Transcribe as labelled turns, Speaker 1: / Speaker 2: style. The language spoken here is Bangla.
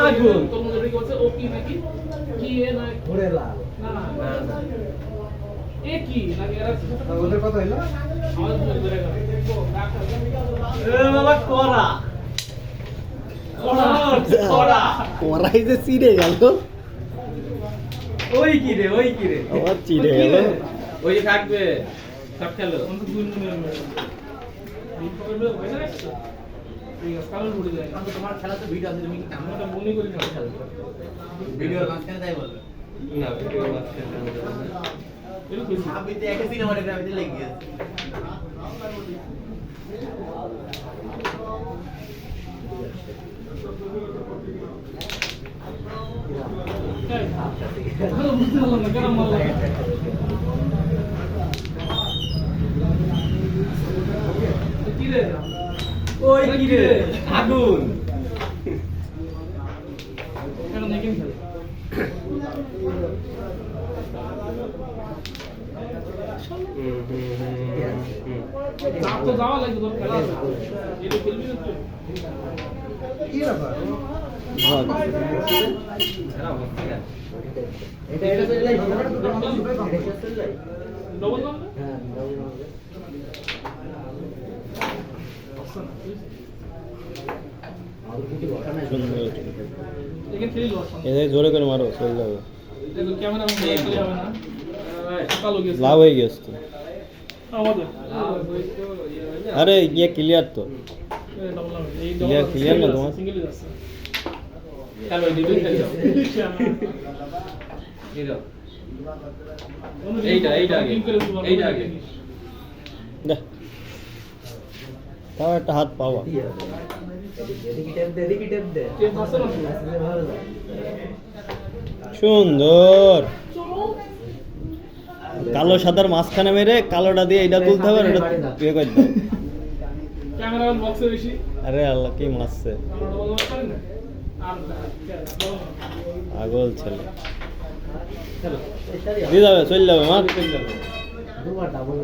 Speaker 1: আগুন
Speaker 2: তোর মধ্যে কি বলছে ও কি নাকি কি এ না
Speaker 1: ঘুরে লাল
Speaker 2: না না
Speaker 1: না না
Speaker 2: এ কি নাকি এরা
Speaker 1: ওদের কথা হইলো
Speaker 2: আমাদের মধ্যে ধরে গেল
Speaker 1: এ বাবা করা করা
Speaker 3: ওরাই যে চিড়ে গেল,
Speaker 1: ওই কি রে
Speaker 3: আবার চিড়ে গেল।
Speaker 1: ওই যে থাকবে সব খেলো
Speaker 2: অন্য গুণ মনে দিন পরে হয়ে গেছে ঠিক আছে কারণ উঠে যায়
Speaker 1: তোমার খেলা তো ভিডিও আছে, তুমি কি
Speaker 2: আমি ওটা মনে করি না
Speaker 1: ভিডিওর মাঝখানে তাই বলবে না, ভিডিওর মাঝখানে
Speaker 2: এরকম
Speaker 1: আপনি তো একটা সিনেমাটোগ্রাফিতে লেগে গেছে।
Speaker 2: বুঝতে পারলাম না কেন মারলাম কি রে
Speaker 1: ওই কি রে আগুন
Speaker 2: কেন দেখেন খেলে না তো যাওয়া লাগবে তোর খেলা এটা খেলবি না তুই
Speaker 1: কি ব্যাপার
Speaker 3: ভাগ।
Speaker 1: এটা চলে
Speaker 2: ডবল দাম
Speaker 1: হ্যাঁ
Speaker 3: সুন্দর।
Speaker 2: দেখে খেলি লস
Speaker 3: এদের জোরে করে মারো, চলে যাবে।
Speaker 2: দেখো ক্যামেরা খেলে হবে না কালো গেছে
Speaker 3: লাভ হয়ে গেছে তো।
Speaker 2: আমাদের
Speaker 3: আরে ইয়ে ক্লিয়ার তো।
Speaker 2: ডবল দাম এই
Speaker 3: Clear, clear না তোমার?
Speaker 2: সিঙ্গেল যাচ্ছে
Speaker 1: খেলো ডিবি খেলো হিরো এইটা আগে এইটা আগে
Speaker 3: দেখ, তাও একটা হাত পাওয়া।
Speaker 2: টেপ আছে না
Speaker 3: সুন্দর। কালো সাদার মাঝখানে মেরে কালোটা দিয়ে এটা তুলতে হবে, আর এটা ইয়ে করে দাও।
Speaker 2: ক্যামেরাম্যান বক্সে বেশি
Speaker 3: আরে আল্লাহ, কি মারছে,
Speaker 2: আমরা ডবল দাম পারি না আর
Speaker 3: পাগল ছেলে।
Speaker 1: খেলো
Speaker 3: দিয়ে যাবে, চলে যাবে মার।
Speaker 1: দুবার ডাবল